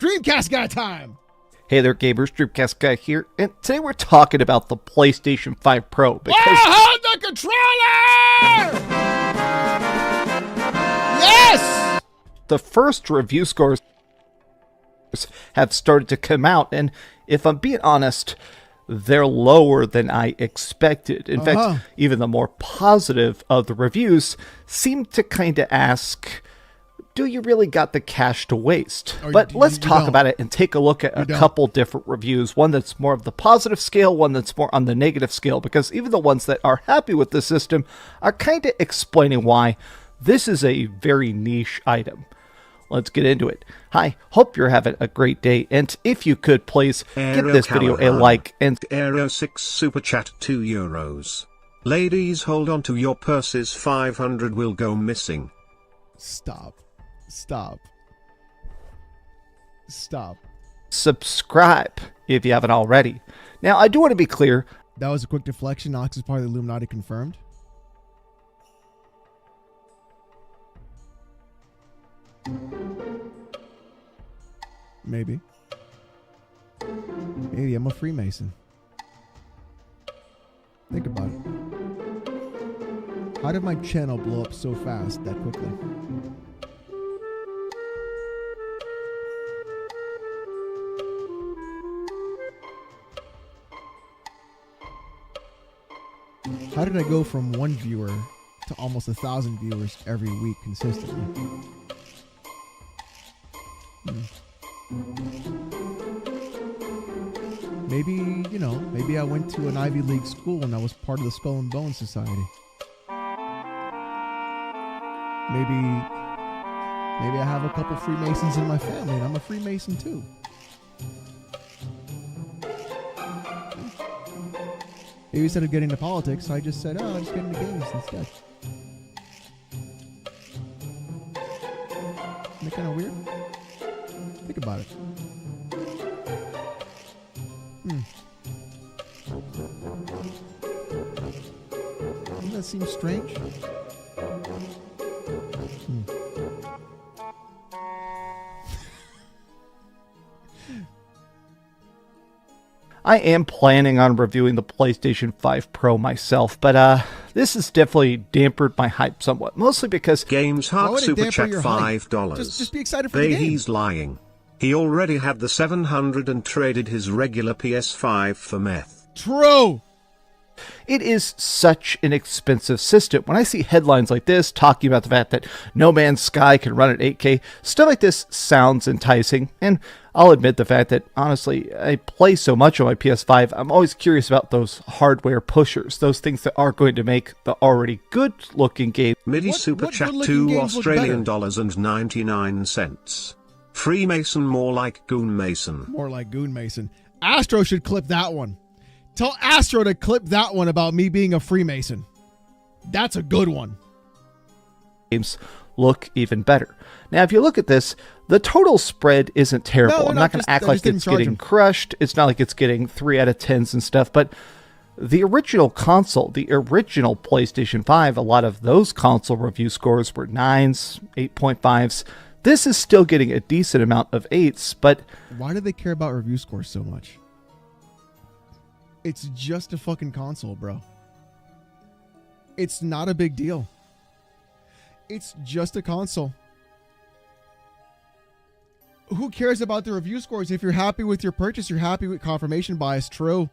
Dreamcast Guy time! Hey there, gamers. Dreamcast Guy here, and today we're talking about the PlayStation 5 Pro because... hold the controller! Yes! The first review scores have started to come out, and if I'm being honest, they're lower than I expected. In fact, even the more positive of the reviews seem to kind of ask... do you really got the cash to waste? But let's talk about it and take a look at a couple different reviews. One that's more of the positive scale, one that's more on the negative scale, because even the ones that are happy with the system are kind of explaining why this is a very niche item. Let's get into it. Hi, hope you're having a great day, and if you could please give this video a like and... Aero 6 Super Chat €2. Ladies, hold on to your purses, 500 will go missing. Stop. subscribe if you haven't already. Now, I do want to be clear. That was a quick deflection. Nox is part of the Illuminati confirmed. Maybe I'm a Freemason. Think about it. How did my channel blow up so fast that quickly? How did I go from 1 viewer to almost 1,000 viewers every week consistently? Maybe I went to an Ivy League school and I was part of the Skull and Bones Society. Maybe I have a couple Freemasons in my family and I'm a Freemason too. Maybe instead of getting into politics, I just said, I'll just get into games instead. Isn't that kind of weird? Think about it. Doesn't that seem strange? I am planning on reviewing the PlayStation 5 Pro myself, but this has definitely dampened my hype somewhat, mostly because... Games Heart Super Chat $5. Just be excited for the game. He's lying. He already had the 700 and traded his regular PS5 for meth. True! It is such an expensive system. When I see headlines like this talking about the fact that No Man's Sky can run at 8K, stuff like this sounds enticing. And I'll admit the fact that, honestly, I play so much on my PS5, I'm always curious about those hardware pushers, those things that are going to make the already good-looking game. MIDI Super Chat $2 Australian dollars and 99 cents. Freemason more like Goon Mason. More like Goon Mason. Astro should clip that one. Tell Astro to clip that one about me being a Freemason. That's a good one. Games look even better. Now, if you look at this, the total spread isn't terrible. I'm not going to act like it's getting crushed. It's not like it's getting 3 out of 10s and stuff, but the original console, the original PlayStation 5, a lot of those console review scores were 9s, 8.5s. This is still getting a decent amount of 8s, but... why do they care about review scores so much? It's just a fucking console, bro. It's not a big deal. It's just a console. Who cares about the review scores? If you're happy with your purchase, you're happy with confirmation bias. True.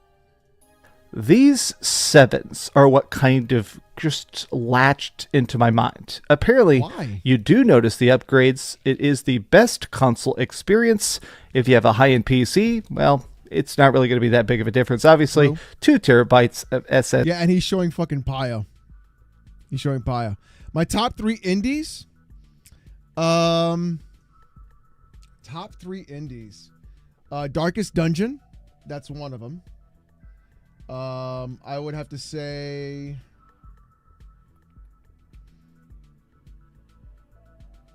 These 7s are what kind of just latched into my mind. Apparently, you do notice the upgrades. It is the best console experience. If you have a high-end PC, well... it's not really going to be that big of a difference. Obviously, 2 terabytes of SS. Yeah, and he's showing fucking Pio. He's showing Pio. My top 3 indies. Top 3 indies. Darkest Dungeon. That's one of them. I would have to say...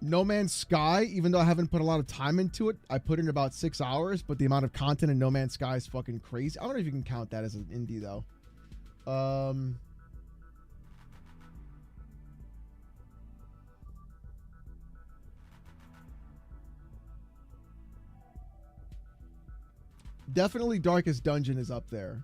No Man's Sky, even though I haven't put a lot of time into it, I put in about 6 hours, but the amount of content in No Man's Sky is fucking crazy. I don't know if you can count that as an indie, though. Definitely Darkest Dungeon is up there.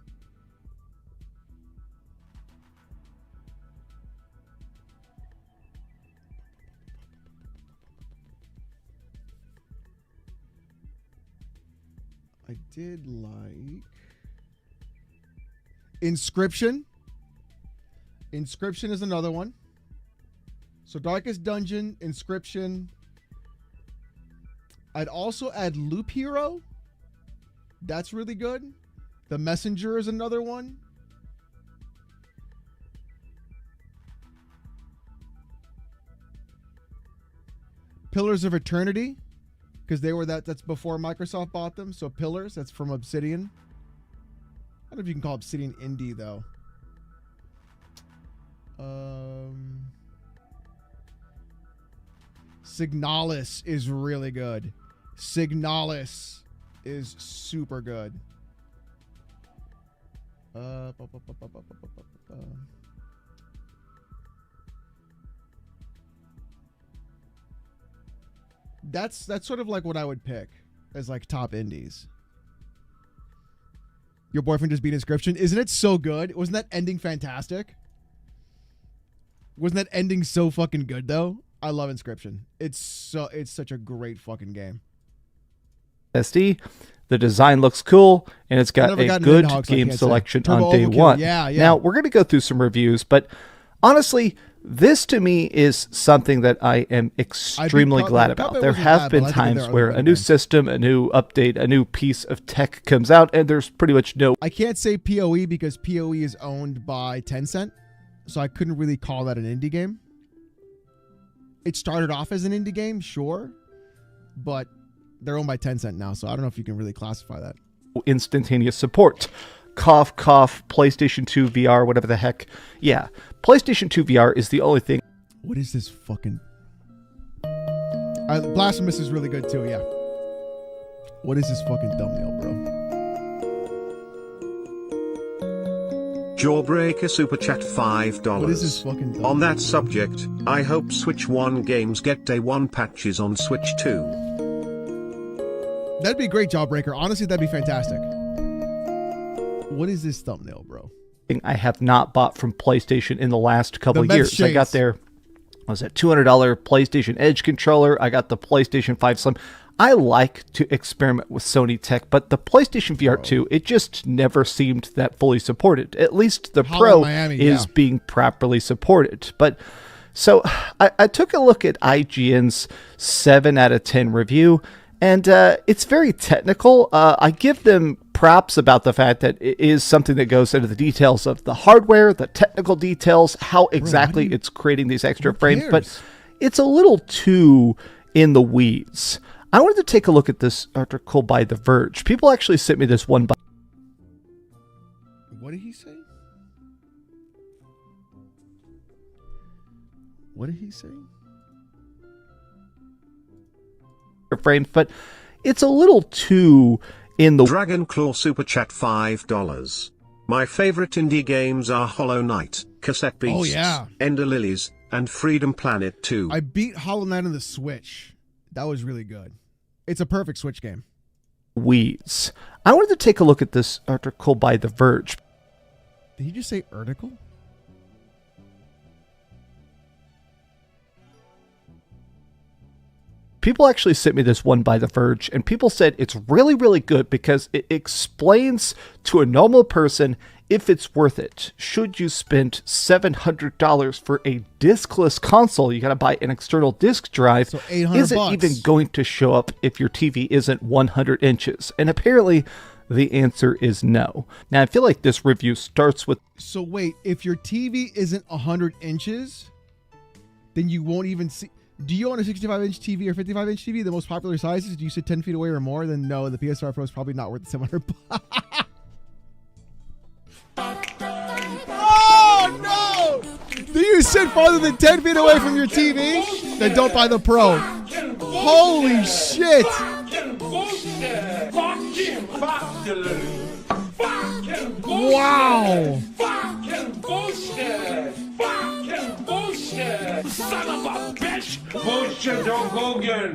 I did like Inscription. Inscription is another one. So Darkest Dungeon, Inscription. I'd also add Loop Hero. That's really good. The Messenger is another one. Pillars of Eternity, because they were that's before Microsoft bought them. So Pillars, that's from Obsidian. I don't know if you can call Obsidian indie though. Signalis is really good. Signalis is super good. That's sort of like what I would pick as like top indies. Your boyfriend just beat Inscription. Isn't it so good? Wasn't that ending fantastic? Wasn't that ending so fucking good though? I love Inscription. It's such a great fucking game. SD, the design looks cool, and it's got a good game selection on day one. Yeah. Now, we're going to go through some reviews, but honestly, this to me is something that I am extremely glad about. There have been times where a new system, a new update, a new piece of tech comes out, and there's pretty much no... I can't say PoE because PoE is owned by Tencent, so I couldn't really call that an indie game. It started off as an indie game, sure, but they're owned by Tencent now, so I don't know if you can really classify that. Instantaneous support. Cough, cough, PlayStation 2 VR, whatever the heck. Yeah, PlayStation 2 VR is the only thing. What is this fucking... Blasphemous is really good too, yeah. What is this fucking thumbnail, bro? Jawbreaker Super Chat $5. What is this fucking thumbnail? On that subject, I hope Switch 1 games get day 1 patches on Switch 2. That'd be great, Jawbreaker. Honestly, that'd be fantastic. What is this thumbnail, bro? I have not bought from PlayStation in the last couple of years. I got their, what was it, $200 PlayStation Edge controller. I got the PlayStation 5 Slim. I like to experiment with Sony tech, but the PlayStation VR 2, it just never seemed that fully supported. At least the Pro is being properly supported. But so I took a look at IGN's 7 out of 10 review, and it's very technical. I give them props about the fact that it is something that goes into the details of the hardware, the technical details, how exactly it's creating these extra frames, but it's a little too in the weeds. I wanted to take a look at this article by The Verge. People actually sent me this one by... What did he say? What did he say? Frames, but it's a little too in the... Dragon Claw Super Chat $5. My favorite indie games are Hollow Knight, Cassette Beasts, Ender Lilies, and Freedom Planet 2. I beat Hollow Knight on the Switch. That was really good. It's a perfect Switch game. Weeds. I wanted to take a look at this article by The Verge. Did he just say article? People actually sent me this one by The Verge, and people said it's really, really good because it explains to a normal person if it's worth it. Should you spend $700 for a diskless console? You got to buy an external disk drive. So $800. Is it even going to show up if your TV isn't 100 inches? And apparently the answer is no. Now, I feel like this review starts with... So wait, if your TV isn't 100 inches, then you won't even see... Do you own a 65-inch TV or 55-inch TV? The most popular sizes? Do you sit 10 feet away or more? Then no, the PSR Pro is probably not worth the $700. Oh, no! Do you sit farther than 10 feet away from your TV? Then don't buy the Pro. Holy shit! Wow! Son of a bitch! Bullshit, don't go again.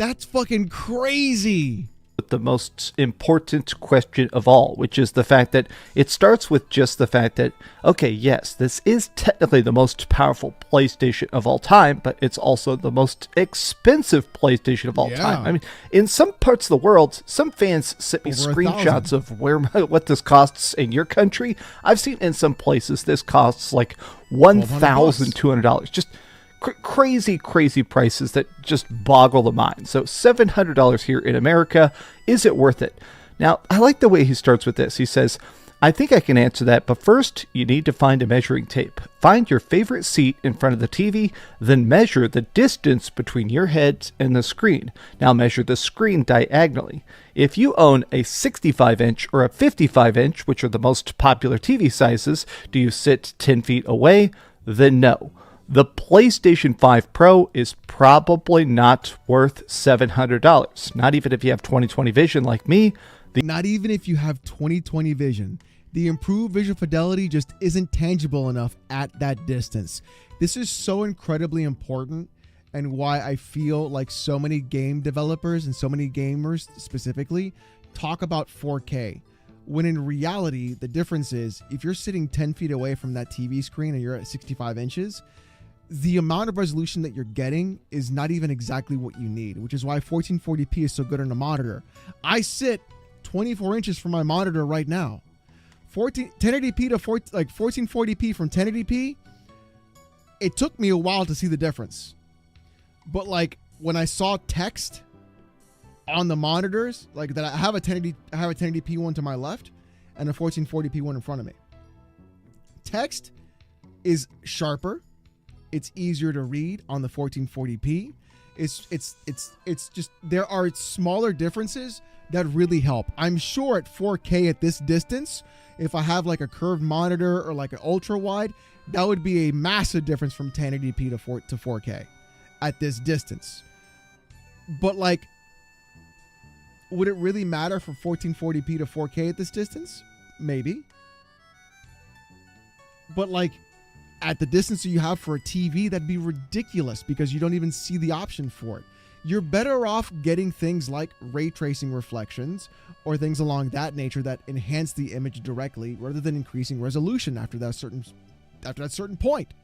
That's fucking crazy. The most important question of all, which is the fact that it starts with just the fact that, okay, yes, this is technically the most powerful PlayStation of all time, but it's also the most expensive PlayStation of all time. I mean, in some parts of the world, some fans sent me screenshots of what this costs in your country. I've seen in some places this costs like $1,200. Just crazy prices that just boggle the mind. So $700 here in America, is it worth it? Now, I like the way he starts with this. He says, I think I can answer that, but first you need to find a measuring tape. Find your favorite seat in front of the TV, then measure the distance between your head and the screen. Now measure the screen diagonally. If you own a 65-inch or a 55-inch, which are the most popular TV sizes, do you sit 10 feet away? Then no. The PlayStation 5 Pro is probably not worth $700. Not even if you have 20/20 vision like me. Not even if you have 20/20 vision. The improved visual fidelity just isn't tangible enough at that distance. This is so incredibly important, and why I feel like so many game developers and so many gamers specifically talk about 4K. When in reality, the difference is if you're sitting 10 feet away from that TV screen and you're at 65 inches, the amount of resolution that you're getting is not even exactly what you need, which is why 1440p is so good on a monitor. I sit 24 inches from my monitor right now. 1080p to 1440p from 1080p, it took me a while to see the difference. But like when I saw text on the monitors, like that I have a 1080p one to my left and a 1440p one in front of me. Text is sharper. It's easier to read on the 1440p. It's just, there are smaller differences that really help. I'm sure at 4K at this distance, if I have like a curved monitor or like an ultra wide, that would be a massive difference from 1080p to 4K at this distance. But like, would it really matter from 1440p to 4K at this distance? Maybe. But like, at the distance that you have for a TV, that'd be ridiculous because you don't even see the option for it. You're better off getting things like ray tracing reflections or things along that nature that enhance the image directly rather than increasing resolution after that certain point.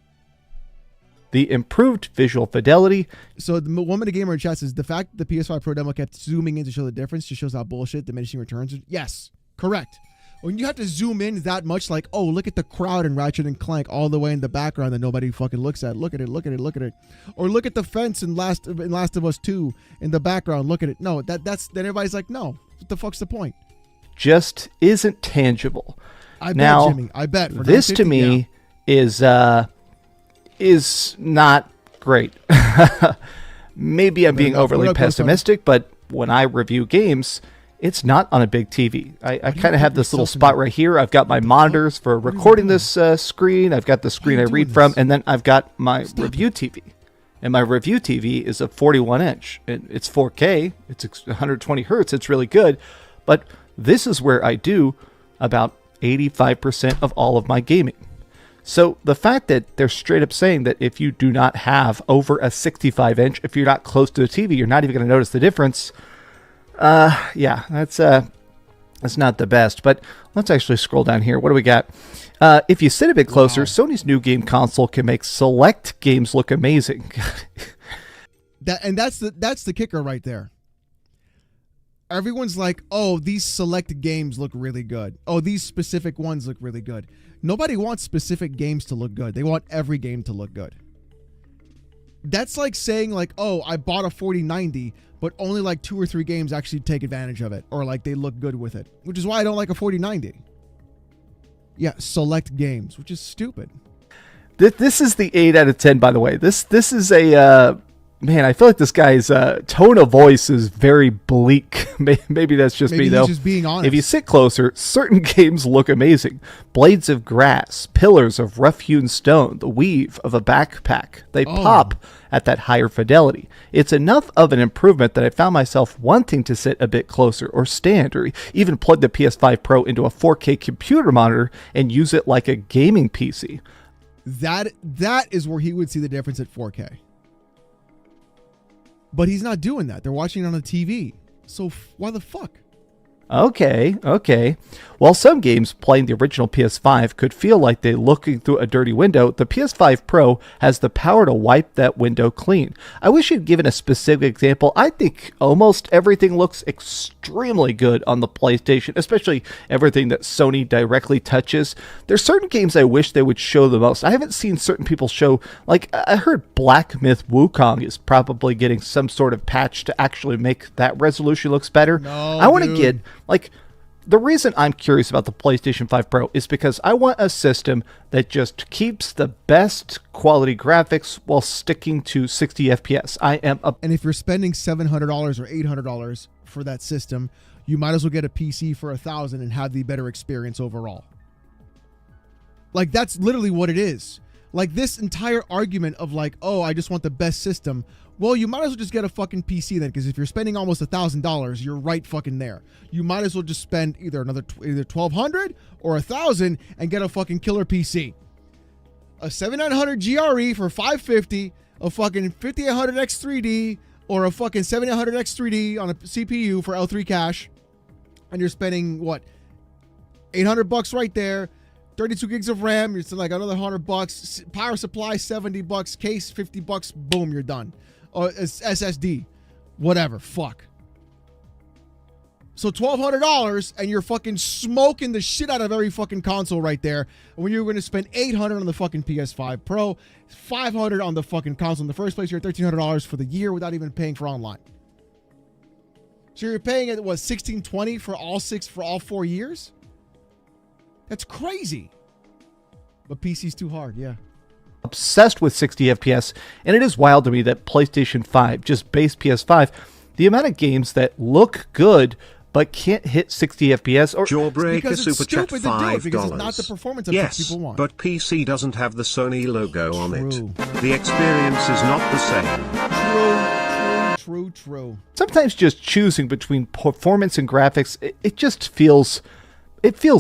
The improved visual fidelity. So the woman, a gamer in chat, says the fact that the PS5 Pro demo kept zooming in to show the difference just shows how bullshit diminishing returns. Yes, correct. When you have to zoom in that much, like, oh, look at the crowd in Ratchet and Clank all the way in the background that nobody fucking looks at. Look at it. Or look at the fence in Last of Us 2 in the background. Look at it. No, then everybody's like, no, what the fuck's the point? Just isn't tangible. I bet, Jimmy. I bet. For this to me is not great. Maybe I'm being overly pessimistic, but when I review games, it's not on a big TV. I kind of have this little spot right here. I've got my monitors for recording this screen. I've got the screen I read from, and then I've got my review TV. And my review TV is a 41-inch. It's 4K. It's 120 hertz. It's really good. But this is where I do about 85% of all of my gaming. So the fact that they're straight up saying that if you do not have over a 65-inch, if you're not close to the TV, you're not even going to notice the difference. Yeah, that's not the best, but let's actually scroll down here. What do we got? If you sit a bit closer, Sony's new game console can make select games look amazing. That's the kicker right there. Everyone's like, oh, these select games look really good. Oh, these specific ones look really good. Nobody wants specific games to look good. They want every game to look good. That's like saying like, oh, I bought a 4090, but only like 2 or 3 games actually take advantage of it, or like they look good with it, which is why I don't like a 4090. Yeah, select games, which is stupid. This is the 8 out of 10, by the way. This is a man. I feel like this guy's tone of voice is very bleak. Maybe that's just me, though. He's just being honest. If you sit closer, certain games look amazing. Blades of grass, pillars of rough-hewn stone, the weave of a backpack. They pop at that higher fidelity. It's enough of an improvement that I found myself wanting to sit a bit closer or stand or even plug the PS5 Pro into a 4K computer monitor and use it like a gaming PC. That is where he would see the difference at 4K. But he's not doing that. They're watching it on the TV. So why the fuck? Okay. While some games playing the original PS5 could feel like they're looking through a dirty window, the PS5 Pro has the power to wipe that window clean. I wish you'd given a specific example. I think almost everything looks extremely good on the PlayStation, especially everything that Sony directly touches. There's certain games I wish they would show the most. I haven't seen certain people show, like I heard Black Myth Wukong is probably getting some sort of patch to actually make that resolution looks better. No, I want to get... Like, the reason I'm curious about the PlayStation 5 Pro is because I want a system that just keeps the best quality graphics while sticking to 60 FPS. And if you're spending $700 or $800 for that system, you might as well get a PC for $1,000 and have the better experience overall. Like, that's literally what it is. Like, this entire argument of like, oh, I just want the best system. Well, you might as well just get a fucking PC then, because if you're spending almost $1,000, you're right fucking there. You might as well just spend either $1,200 or $1,000 and get a fucking killer PC. A 7900 GRE for $550, a fucking 5800X 3D, or a fucking 7800X 3D on a CPU for L3 cache, and you're spending what, $800 right there. 32 gigs of RAM, it's like another $100. Power supply, $70. Case, $50. Boom, you're done. Or SSD, whatever. Fuck. So $1,200, and you're fucking smoking the shit out of every fucking console right there. When you're going to spend $800 on the fucking PS5 Pro, $500 on the fucking console in the first place, you're at $1,300 for the year without even paying for online. So you're paying it what, $1,620 for all 4 years? That's crazy. But PC's too hard, yeah. Obsessed with 60 FPS, and it is wild to me that PlayStation 5, just base PS5, the amount of games that look good but can't hit 60 FPS or Jawbreaker Super Chat $5. Because it's not the performance of yes, people want. But PC doesn't have the Sony logo on it. The experience is not the same. True. Sometimes just choosing between performance and graphics, it just feels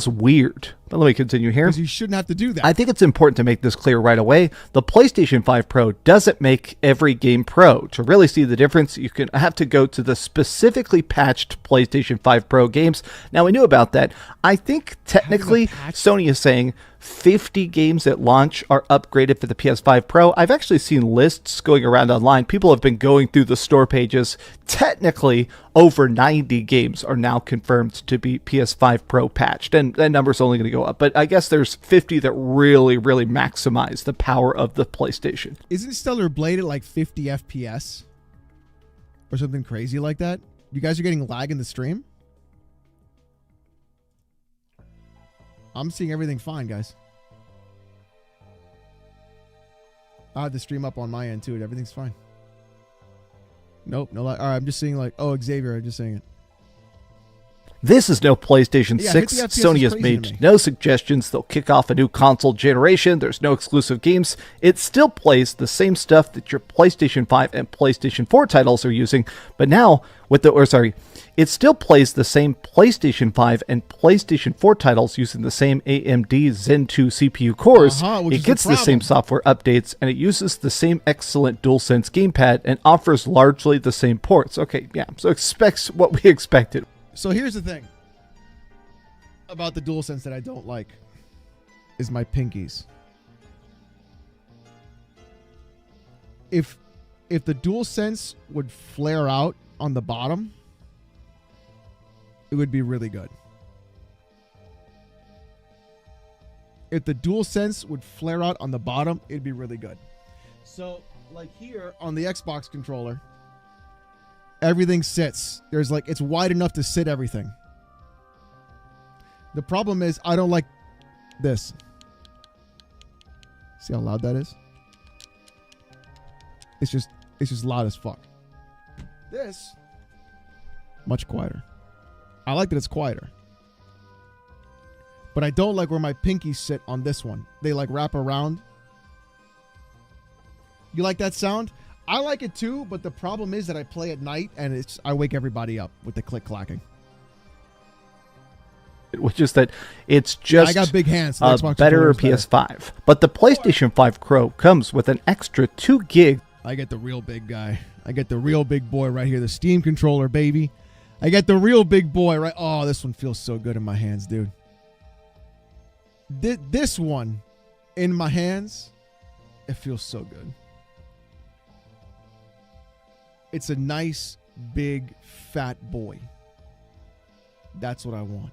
weird. But let me continue here. Because you shouldn't have to do that. I think it's important to make this clear right away. The PlayStation 5 Pro doesn't make every game pro. To really see the difference, you can have to go to the specifically patched PlayStation 5 Pro games. Now, we knew about that. I think technically Sony is saying 50 games at launch are upgraded for the PS5 Pro. I've actually seen lists going around online. People have been going through the store pages. Technically, over 90 games are now confirmed to be PS5 Pro patched. And that number's only going to go up. But I guess there's 50 that really, really maximize the power of the PlayStation. Isn't Stellar Blade at like 50 FPS? Or something crazy like that? You guys are getting lag in the stream? I'm seeing everything fine, guys. I have the stream up on my end too. Everything's fine. Nope, no lag. All right, I'm just seeing like, oh, Xavier, I'm just saying it. This is no PlayStation 6. Sony has made no suggestions they'll kick off a new console generation. There's no exclusive games. It still plays the same stuff that your PlayStation 5 and PlayStation 4 titles are using, but now with it still plays the same PlayStation 5 and PlayStation 4 titles using the same AMD Zen 2 CPU cores. It gets the same software updates, and it uses the same excellent DualSense gamepad and offers largely the same ports. Okay, yeah, so expects what we expected. So here's the thing about the DualSense that I don't like is my pinkies. If the DualSense would flare out on the bottom, it would be really good. If the DualSense would flare out on the bottom, it'd be really good. So, like here on the Xbox controller, everything sits. There's like, it's wide enough to sit everything. The problem is I don't like this. See how loud that is? It's just loud as fuck. This, much quieter. I like that it's quieter. But I don't like where my pinkies sit on this one. They like wrap around. You like that sound? I like it too, but the problem is that I play at night and I wake everybody up with the click clacking. Which is that it's just I got big hands. So a better PS5. But the PlayStation 5 Pro comes with an extra 2 gig. I get the real big guy. I get the real big boy right here, the Steam controller, baby. I get the real big boy right. Oh, this one feels so good in my hands, dude. This one in my hands, it feels so good. It's a nice, big, fat boy. That's what I want.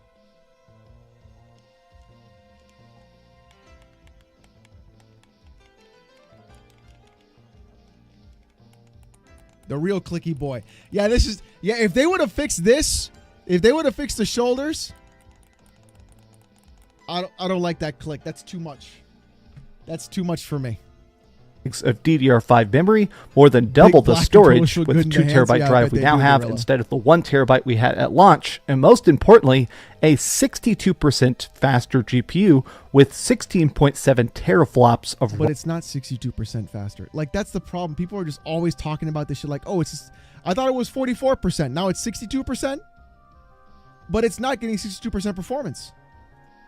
The real clicky boy. Yeah, this is... Yeah, if they would have fixed this, if they would have fixed the shoulders, I don't like that click. That's too much. That's too much for me. Of DDR5 memory, more than double the storage with the 2 terabyte drive we now have instead of the 1 terabyte we had at launch, and most importantly, a 62% faster GPU with 16.7 teraflops of. But it's not 62% faster. Like, that's the problem. People are just always talking about this shit. Like, oh, it's just, I thought it was 44%. Now it's 62%, but it's not getting 62% performance.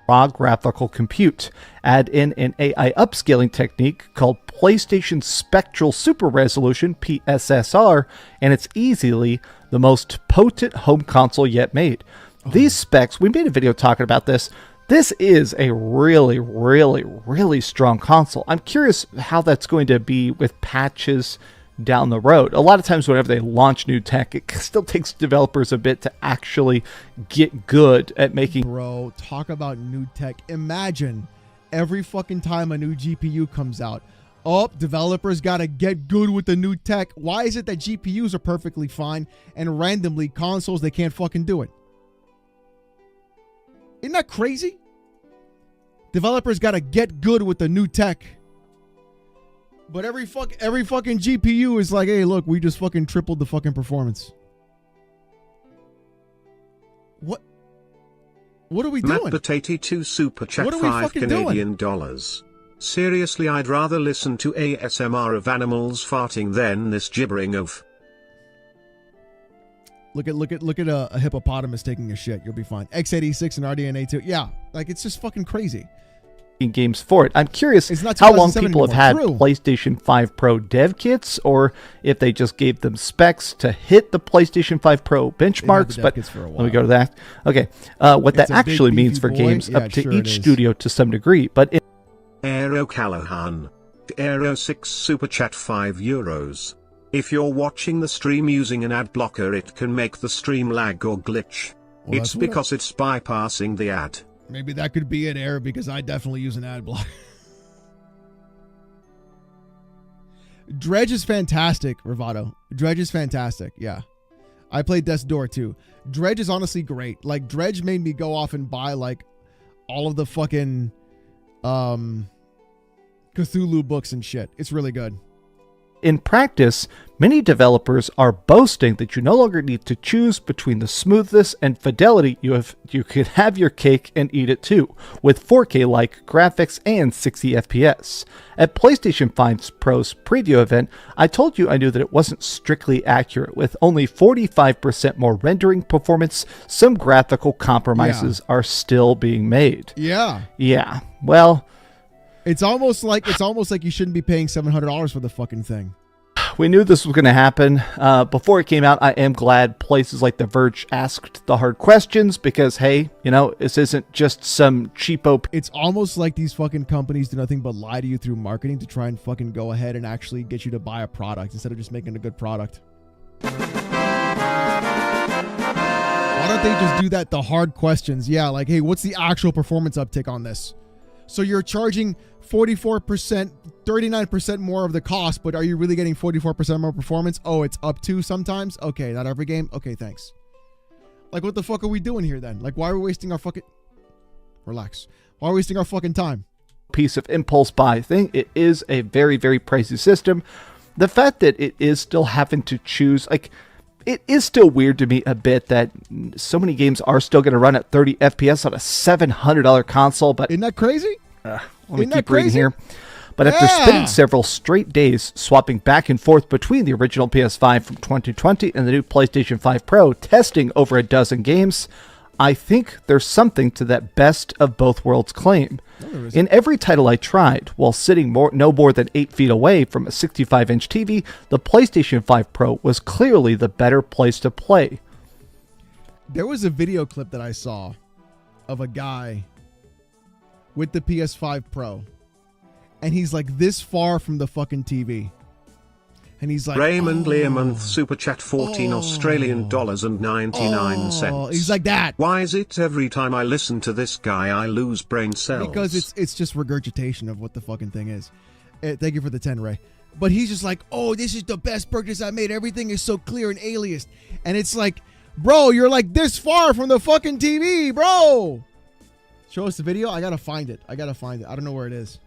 Raw graphical compute. Add in an AI upscaling technique called PlayStation Spectral Super Resolution, PSSR, and it's easily the most potent home console yet made. These specs, we made a video talking about this. This is a really, really, really strong console. I'm curious how that's going to be with patches down the road. A lot of times whenever they launch new tech, it still takes developers a bit to actually get good at making. Bro, talk about new tech. Imagine every fucking time a new GPU comes out, oh, developers gotta get good with the new tech. Why is it that GPUs are perfectly fine and randomly consoles, they can't fucking do it? Isn't that crazy? Developers gotta get good with the new tech. But every fucking GPU is like, hey, look, we just fucking tripled the fucking performance. What are we doing? Matt82 Super Chat 5 Canadian dollars. Seriously, I'd rather listen to ASMR of animals farting than this gibbering of. Look at a hippopotamus taking a shit. You'll be fine. X86 and RDNA2. Yeah, like, it's just fucking crazy. Games for it. I'm curious how long people have had PlayStation 5 Pro dev kits, or if they just gave them specs to hit the PlayStation 5 Pro benchmarks. But let me go to that. Okay, what that actually means for games up to each studio to some degree. But Aero Callahan, Aero 6 Super Chat €5. If you're watching the stream using an ad blocker, it can make the stream lag or glitch. Well, it's because it's bypassing the ad. Maybe that could be an error, because I definitely use an ad block. Dredge is fantastic, Ravato. Dredge is fantastic, yeah. I played Death's Door too. Dredge is honestly great. Like, Dredge made me go off and buy, like, all of the fucking Cthulhu books and shit. It's really good. In practice, many developers are boasting that you no longer need to choose between the smoothness and fidelity. You can have your cake and eat it too, with 4K-like graphics and 60 FPS. At PlayStation 5 Pro's preview event, I told you I knew that it wasn't strictly accurate. With only 45% more rendering performance, some graphical compromises are still being made. Yeah. Yeah. Well, It's almost like you shouldn't be paying $700 for the fucking thing. We knew this was going to happen. Before it came out, I am glad places like The Verge asked the hard questions, because, hey, you know, this isn't just some cheapo. It's almost like these fucking companies do nothing but lie to you through marketing to try and fucking go ahead and actually get you to buy a product instead of just making a good product. Why don't they just do that? The hard questions. Yeah, like, hey, what's the actual performance uptick on this? So you're charging 44%, 39% more of the cost, but are you really getting 44% more performance? Oh, it's up to sometimes? Okay, not every game? Okay, thanks. Like, what the fuck are we doing here then? Like, why are we wasting our fucking... Relax. Why are we wasting our fucking time? Piece of impulse buy thing. It is a very, very pricey system. The fact that it is still having to choose, like... It is still weird to me a bit that so many games are still going to run at 30 FPS on a $700 console. But isn't that crazy? Let me keep reading here. But after spending several straight days swapping back and forth between the original PS5 from 2020 and the new PlayStation 5 Pro, testing over a dozen games, I think there's something to that best of both worlds claim. No, in every title I tried, while sitting no more than 8 feet away from a 65-inch TV, the PlayStation 5 Pro was clearly the better place to play. There was a video clip that I saw of a guy with the PS5 Pro, and he's like this far from the fucking TV. And he's like, Raymond Learmonth super chat 14 Australian dollars and 99 cents. He's like that. Why is it every time I listen to this guy I lose brain cells? Because it's just regurgitation of what the fucking thing is. Thank you for the 10, Ray. But he's just like, oh, this is the best purchase I made. Everything is so clear and aliased. And it's like, bro, you're like this far from the fucking TV, bro. Show us the video. I gotta find it. I don't know where it is.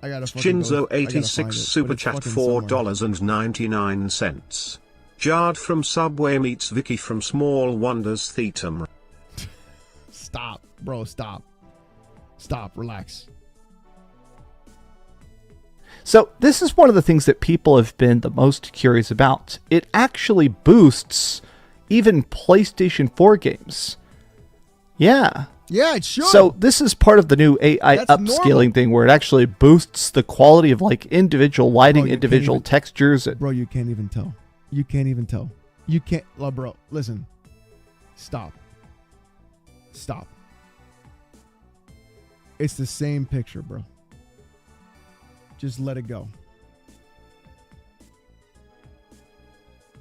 I gotta Shinzo 86 super chat $4.99. Jard from Subway meets Vicky from Small Wonders Theater. Stop, bro. Stop. Relax. So this is one of the things that people have been the most curious about. It actually boosts even PlayStation 4 games. Yeah. Yeah, it should. So this is part of the new AI upscaling thing where it actually boosts the quality of like individual lighting, individual textures. Bro, you can't even tell. You can't. Bro, listen. Stop. It's the same picture, bro. Just let it go.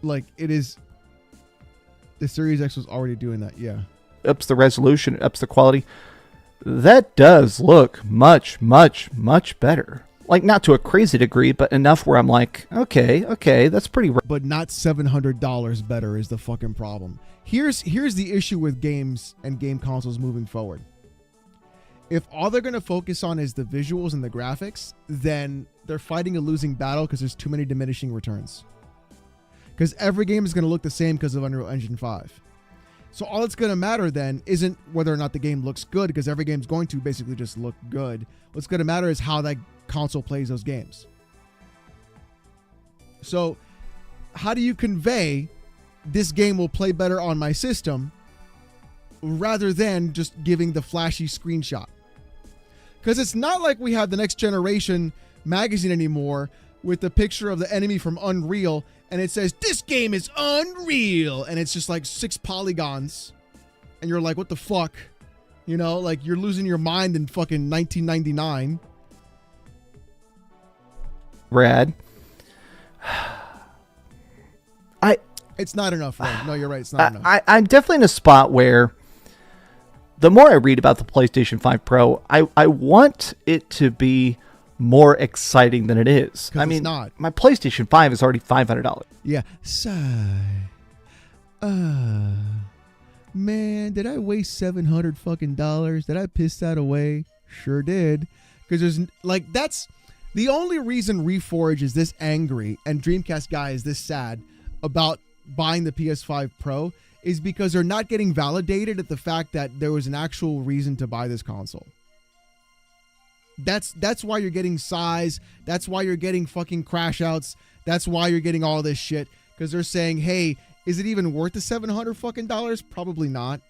Like, it is. The Series X was already doing that, yeah. Ups the resolution, ups the quality. That does look much, much, much better. Like, not to a crazy degree, but enough where I'm like, okay, that's pretty. But not $700 better is the fucking problem. Here's the issue with games and game consoles moving forward. If all they're going to focus on is the visuals and the graphics, then they're fighting a losing battle because there's too many diminishing returns. Because every game is going to look the same because of Unreal Engine 5. So all it's going to matter then isn't whether or not the game looks good, because every game's going to basically just look good. What's going to matter is how that console plays those games. So how do you convey this game will play better on my system rather than just giving the flashy screenshot? Because it's not like we have the Next Generation magazine anymore with the picture of the enemy from Unreal and it says, this game is unreal. And it's just like 6 polygons. And you're like, what the fuck? You know, like you're losing your mind in fucking 1999. Rad. It's not enough, right? No, you're right. It's not enough. I'm definitely in a spot where the more I read about the PlayStation 5 Pro, I want it to be more exciting than it is. I mean, not. My PlayStation 5 is already $500. Yeah. Sigh. Man, did I waste $700 fucking dollars? Did I piss that away? Sure did. Because there's like, that's the only reason Reforge is this angry and Dreamcast Guy is this sad about buying the PS5 Pro is because they're not getting validated at the fact that there was an actual reason to buy this console. That's why you're getting size. That's why you're getting fucking crash outs. That's why you're getting all this shit. Because they're saying, hey, is it even worth the $700 fucking dollars? Probably not.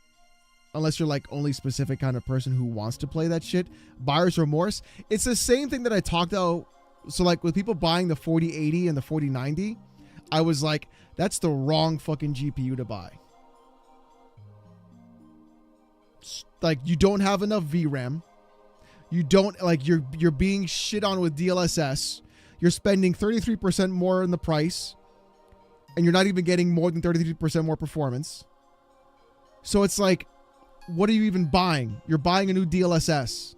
Unless you're like only specific kind of person who wants to play that shit. Buyer's remorse. It's the same thing that I talked about. So like with people buying the 4080 and the 4090, I was like, that's the wrong fucking GPU to buy. Like you don't have enough VRAM. You don't like you're being shit on with DLSS. You're spending 33% more in the price, and you're not even getting more than 33% more performance. So it's like, what are you even buying? You're buying a new DLSS.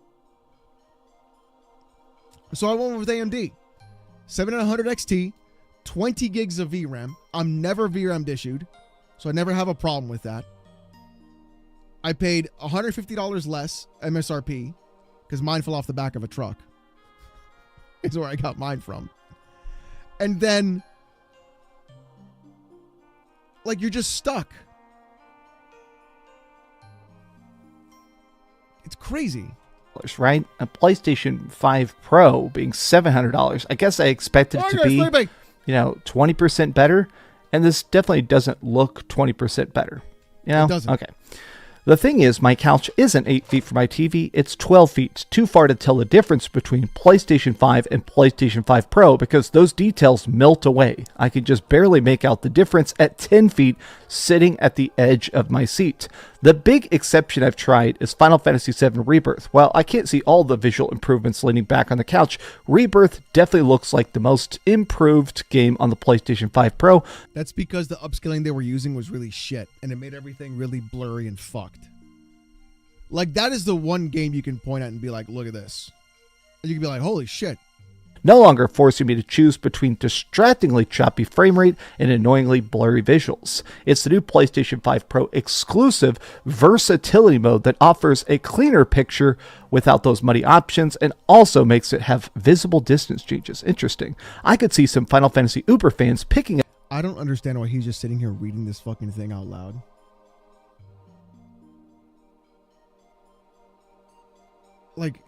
So I went with AMD, 7900 XT, 20 gigs of VRAM. I'm never VRAM'd issued, so I never have a problem with that. I paid $150 less MSRP. Because mine fell off the back of a truck. It's where I got mine from. And then, like, you're just stuck. It's crazy. Right? A PlayStation 5 Pro being $700. I guess I expected it to be, 20% better. And this definitely doesn't look 20% better. You know? It doesn't. Okay. The thing is, my couch isn't 8 feet from my TV, it's 12 feet, too far to tell the difference between PlayStation 5 and PlayStation 5 Pro because those details melt away. I could just barely make out the difference at 10 feet sitting at the edge of my seat. The big exception I've tried is Final Fantasy VII Rebirth. While I can't see all the visual improvements leaning back on the couch, Rebirth definitely looks like the most improved game on the PlayStation 5 Pro. That's because the upscaling they were using was really shit, and it made everything really blurry and fucked. Like, that is the one game you can point at and be like, look at this. And you can be like, holy shit. No longer forcing me to choose between distractingly choppy frame rate and annoyingly blurry visuals. It's the new PlayStation 5 Pro exclusive versatility mode that offers a cleaner picture without those muddy options and also makes it have visible distance changes. Interesting. I could see some Final Fantasy Uber fans picking up. I don't understand why he's just sitting here reading this fucking thing out loud. Like,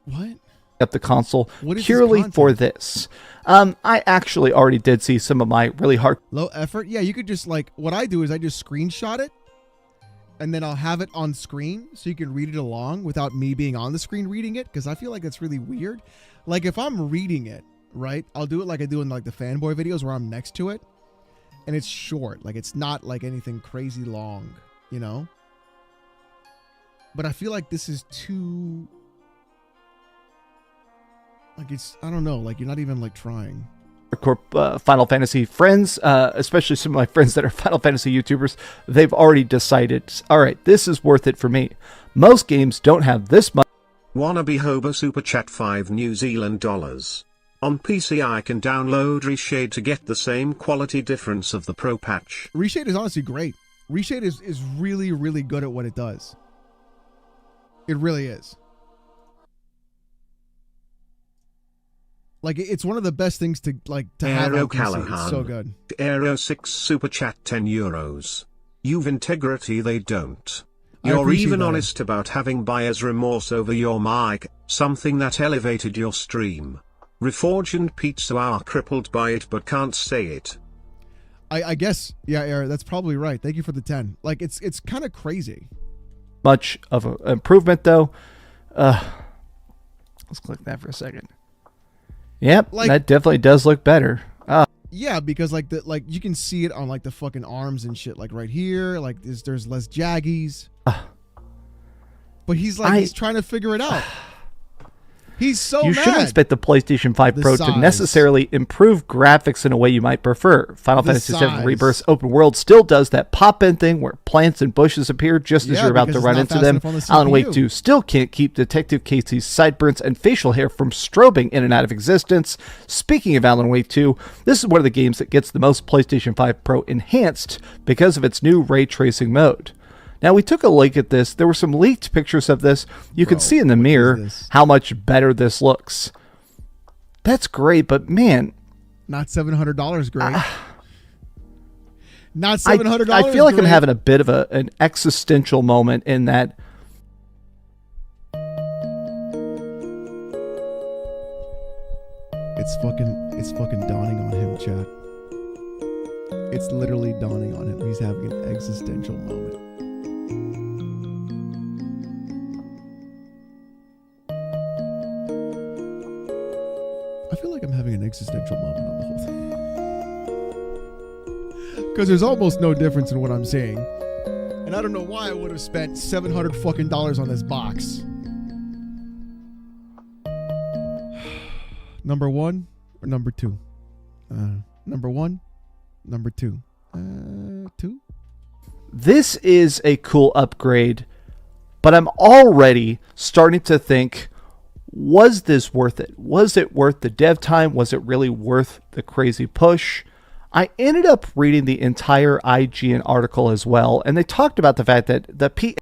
what? Up the console purely for this. I actually already did see some of my really hard low effort. Yeah, you could just like, what I do is I just screenshot it and then I'll have it on screen so you can read it along without me being on the screen reading it, because I feel like that's really weird. Like, if I'm reading it, right, I'll do it like I do in like the fanboy videos where I'm next to it and it's short. Like, it's not like anything crazy long, you know? But I feel like this is too... Like, it's, I don't know, like, you're not even, like, trying. Final Fantasy friends, especially some of my friends that are Final Fantasy YouTubers, they've already decided, all right, this is worth it for me. Most games don't have this much. Wannabe Hobo Super Chat 5 New Zealand dollars. On PC I can download Reshade to get the same quality difference of the Pro patch. Reshade is honestly great. Reshade is really, really good at what it does. It really is. Like, it's one of the best things to have on PC. It's so good. Aero 6 Super Chat 10 euros. You've integrity, they don't. You're even honest about having buyer's remorse over your mic, something that elevated your stream. Reforge and Pizza are crippled by it but can't say it. I guess, yeah, Eric, that's probably right. Thank you for the 10. Like, it's kind of crazy. Much of an improvement, though. Let's click that for a second. Yep, like, that definitely does look better. Yeah, because like you can see it on like the fucking arms and shit, like right here. Like there's less jaggies. But he's like he's trying to figure it out. He's so You mad. shouldn't expect the PlayStation 5 Pro to necessarily improve graphics in a way you might prefer. Final Fantasy VII Rebirth's open world still does that pop-in thing where plants and bushes appear just as you're about to run into them. Alan Wake 2 still can't keep Detective Casey's sideburns and facial hair from strobing in and out of existence. Speaking of Alan Wake 2, this is one of the games that gets the most PlayStation 5 Pro enhanced because of its new ray tracing mode. Now, we took a look at this. There were some leaked pictures of this. You can see in the mirror how much better this looks. That's great, but man... Not $700 great. Not $700 I feel like I'm having a bit of an existential moment in that... It's fucking dawning on him, chat. It's literally dawning on him. He's having an existential moment. I feel like I'm having an existential moment on the whole thing. Because there's almost no difference in what I'm seeing. And I don't know why I would have spent $700 fucking dollars on this box. Number one or number two? Number one, number two. Two? This is a cool upgrade, but I'm already starting to think, was this worth it? Was it worth the dev time? Was it really worth the crazy push? I ended up reading the entire IGN article as well, and they talked about the fact that the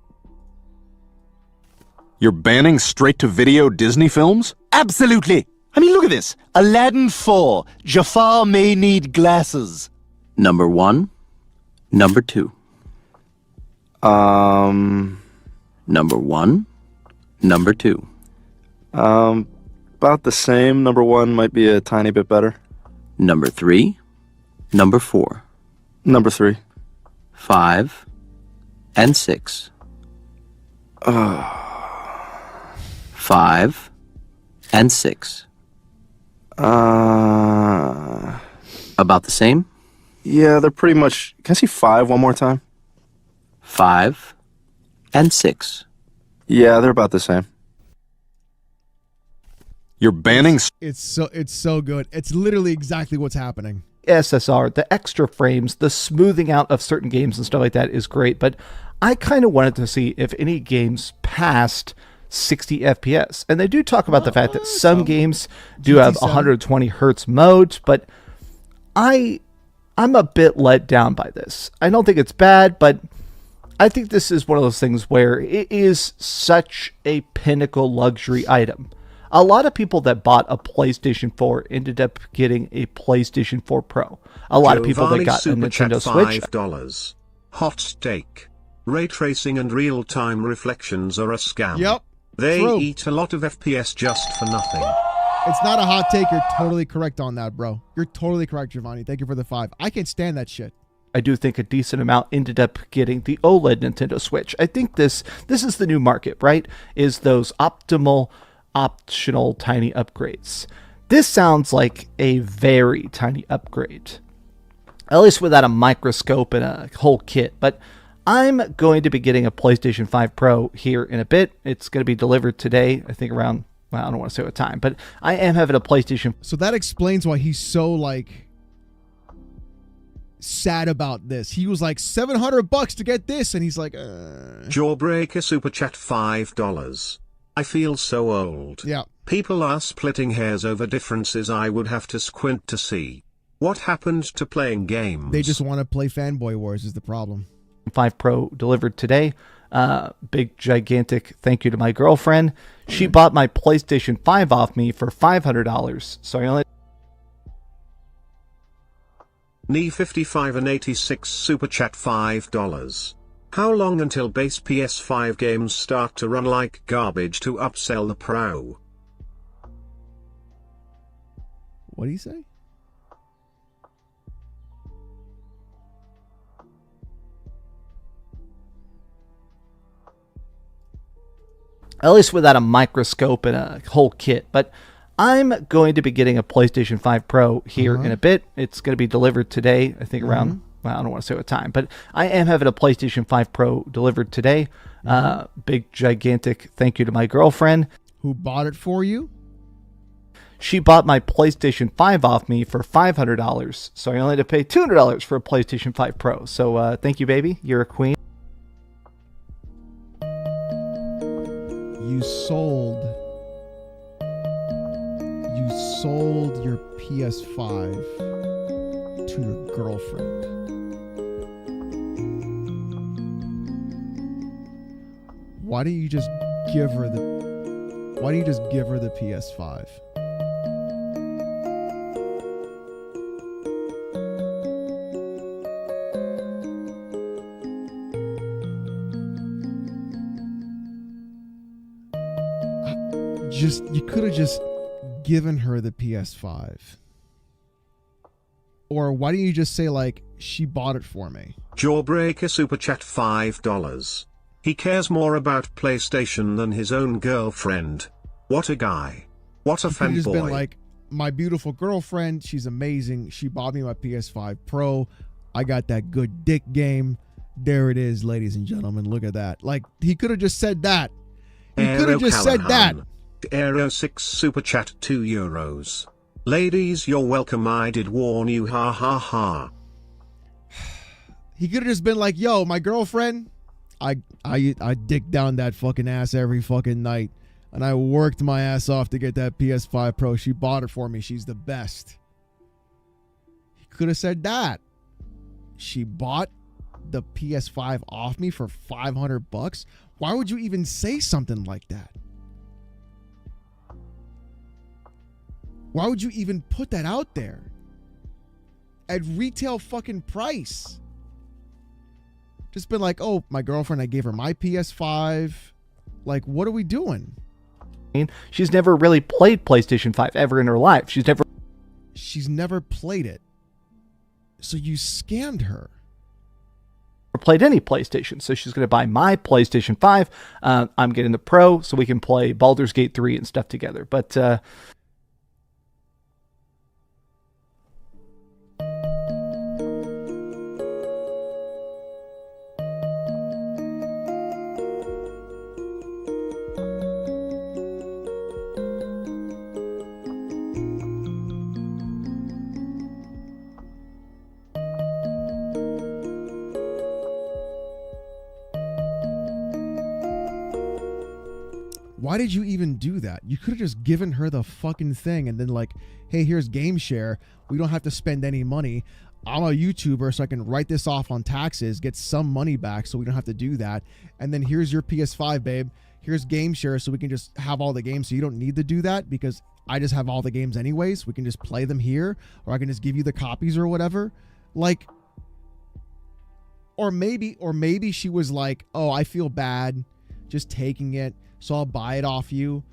You're banning straight-to-video Disney films? Absolutely. I mean, look at this. Aladdin 4. Jafar may need glasses. Number one. Number two. Number one. Number two. About the same. Number one might be a tiny bit better. Number three. Number 4. Number 3. 5 and 6. 5 and 6. About the same? Yeah, they're pretty much... Can I see 5 one more time? 5 and 6. Yeah, they're about the same. You're banning... It's so good. It's literally exactly what's happening. SSR, the extra frames, the smoothing out of certain games and stuff like that is great, but I kind of wanted to see if any games passed 60 FPS. And they do talk about the fact that some games do have 120 hertz modes, but I'm a bit let down by this. I don't think it's bad, but I think this is one of those things where it is such a pinnacle luxury item. A lot of people that bought a PlayStation 4 ended up getting a PlayStation 4 Pro. A lot of people that got a Nintendo Switch. $5. Hot steak. Ray tracing and real-time reflections are a scam. Yep. They true. eat a lot of FPS just for nothing. It's not a hot take. You're totally correct on that, bro. You're totally correct, Giovanni. Thank you for the 5. I can't stand that shit. I do think a decent amount ended up getting the OLED Nintendo Switch. I think this is the new market, right? Is those optional tiny upgrades. This sounds like a very tiny upgrade, at least without a microscope and a whole kit. But I'm going to be getting a PlayStation 5 Pro here in a bit. It's going to be delivered today, I think around, well, I don't want to say what time, but I am having a PlayStation. So that explains why he's so like sad about this. He was like $700 to get this, and he's like, Jawbreaker Super Chat $5. I feel so old. Yeah. People are splitting hairs over differences I would have to squint to see. What happened to playing games? They just want to play Fanboy Wars is the problem. 5 Pro delivered today. Big gigantic thank you to my girlfriend. She bought my PlayStation 5 off me for $500. So I only... Knee55 and 86 Super Chat $5. How long until base PS5 games start to run like garbage to upsell the Pro? What do you say? At least without a microscope and a whole kit. But I'm going to be getting a PlayStation 5 Pro here in a bit. It's going to be delivered today, I think around, well, I don't want to say what time, but I am having a PlayStation 5 Pro delivered today. Big gigantic thank you to my girlfriend. Who bought it for you? She bought my PlayStation 5 off me for $500. So I only had to pay $200 for a PlayStation 5 Pro. So thank you, baby. You're a queen. You sold your PS5 to your girlfriend. Why don't you just give her the PS5? You could have just given her the PS5. Or why don't you just say, like, she bought it for me? Jawbreaker Super Chat $5. He cares more about PlayStation than his own girlfriend. What a guy. What a fanboy. Just been like, my beautiful girlfriend, she's amazing. She bought me my PS5 Pro. I got that good dick game. There it is, ladies and gentlemen. Look at that. Like, he could have just said that. He could have just said that. Aero 6 Super Chat €2. Ladies, you're welcome. I did warn you. Ha ha ha. He could have just been like, yo, my girlfriend, I dick down that fucking ass every fucking night. And I worked my ass off to get that PS5 Pro. She bought it for me. She's the best. He could have said that. She bought the PS5 off me for $500. Why would you even say something like that? Why would you even put that out there? At retail fucking price. Just been like, oh, my girlfriend, I gave her my PS5. Like, what are we doing? She's never really played PlayStation 5 ever in her life. She's never played it. So you scammed her. Or played any PlayStation. So she's going to buy my PlayStation 5. I'm getting the Pro so we can play Baldur's Gate 3 and stuff together. But why did you even do that? You could have just given her the fucking thing and then like, hey, here's game share. We don't have to spend any money. I'm a YouTuber, so I can write this off on taxes, get some money back so we don't have to do that. And then here's your PS5, babe. Here's game share so we can just have all the games so you don't need to do that because I just have all the games anyways. We can just play them here, or I can just give you the copies or whatever. Like, or maybe she was like, oh, I feel bad just taking it, so I'll buy it off you.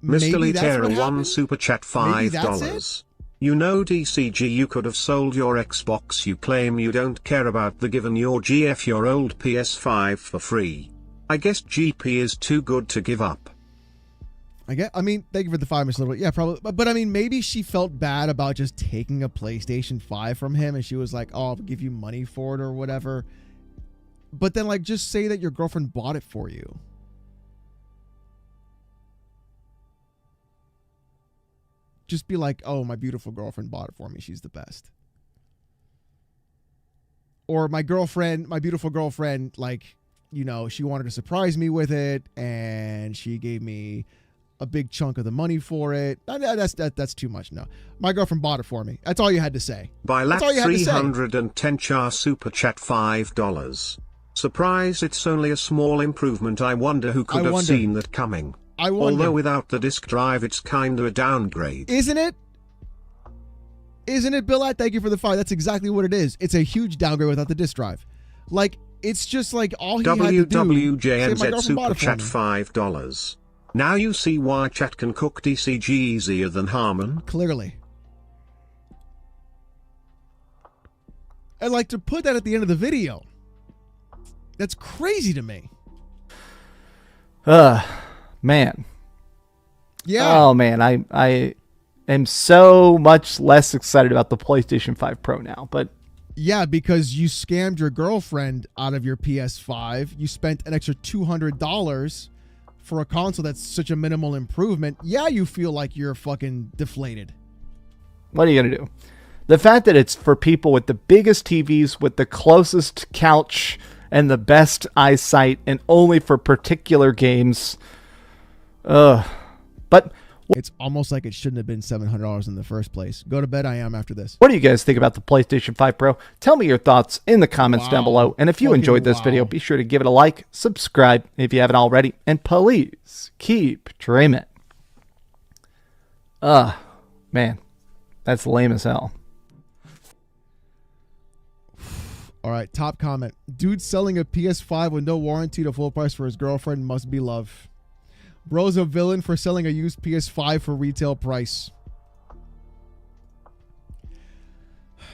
Mr. Maybe that's what Litera one happened. super chat Maybe that's $5. You know, DCG, you could have sold your Xbox. You claim you don't care about the given your GF your old PS5 for free. I guess GP is too good to give up. I mean, thank you for the 5 minutes, little. Yeah, probably. But I mean, maybe she felt bad about just taking a PlayStation 5 from him, and she was like, "Oh, I'll give you money for it or whatever." But then, like, just say that your girlfriend bought it for you. Just be like, "Oh, my beautiful girlfriend bought it for me. She's the best." Or my beautiful girlfriend, like, you know, she wanted to surprise me with it, and she gave me a big chunk of the money for it. That's too much. No, my girlfriend bought it for me. That's all you had to say. By That's all you had to say. 310 char super chat $5. Surprise, it's only a small improvement. I wonder who could have seen that coming. I wonder. Although without the disk drive, it's kinda a downgrade. Isn't it? Isn't it, Bill? Thank you for the 5. That's exactly what it is. It's a huge downgrade without the disk drive. Like, it's just like all he had to do. WWJNZ super chat $5. Now you see why chat can cook DCG easier than Harmon. Clearly. And like, to put that at the end of the video, that's crazy to me. Man. Yeah. Oh man, I am so much less excited about the PlayStation 5 Pro now, but yeah, because you scammed your girlfriend out of your PS5. You spent an extra $200 for a console that's such a minimal improvement. Yeah, you feel like you're fucking deflated. What are you going to do? The fact that it's for people with the biggest TVs, with the closest couch and the best eyesight, and only for particular games. But it's almost like it shouldn't have been $700 in the first place. Go to bed, I am, after this. What do you guys think about the PlayStation 5 Pro? Tell me your thoughts in the comments down below. And if you enjoyed this video, be sure to give it a like, subscribe if you haven't already, and please keep dreaming. Man, that's lame as hell. All right, top comment. Dude selling a PS5 with no warranty to full price for his girlfriend must be love. Bro's a villain for selling a used PS5 for retail price.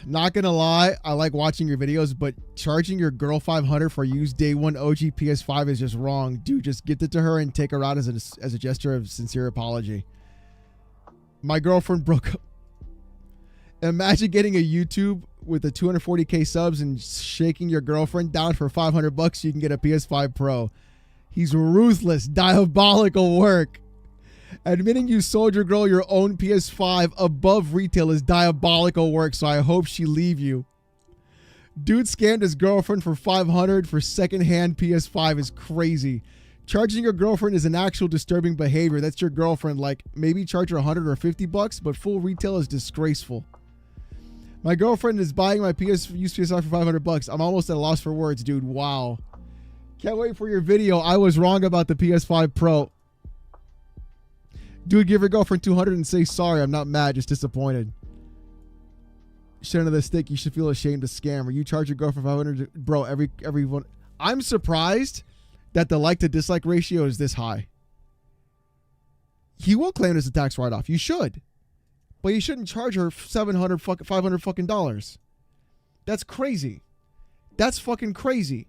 Not gonna lie, I like watching your videos, but charging your girl $500 for used day one OG PS5 is just wrong. Dude, just gift it to her and take her out as a gesture of sincere apology. My girlfriend broke up. Imagine getting a YouTube with a 240k subs and shaking your girlfriend down for $500 so you can get a PS5 Pro. He's ruthless, diabolical work. Admitting you sold your girl your own PS5 above retail is diabolical work, so I hope she leave you. Dude scammed his girlfriend for $500 for secondhand PS5 is crazy. Charging your girlfriend is an actual disturbing behavior. That's your girlfriend. Like, maybe charge her $100 or $50, but full retail is disgraceful. My girlfriend is buying my used PS5 for $500. I'm almost at a loss for words, dude. Wow. Can't wait for your video. I was wrong about the PS5 Pro. Dude, give your girlfriend $200 and say sorry. I'm not mad, just disappointed. Shit of the stick. You should feel ashamed to scam. Or you charge your girlfriend $500, bro. Everyone. I'm surprised that the like to dislike ratio is this high. He will claim it as a tax write-off. You should, but you shouldn't charge her $500 fucking dollars. That's crazy. That's fucking crazy.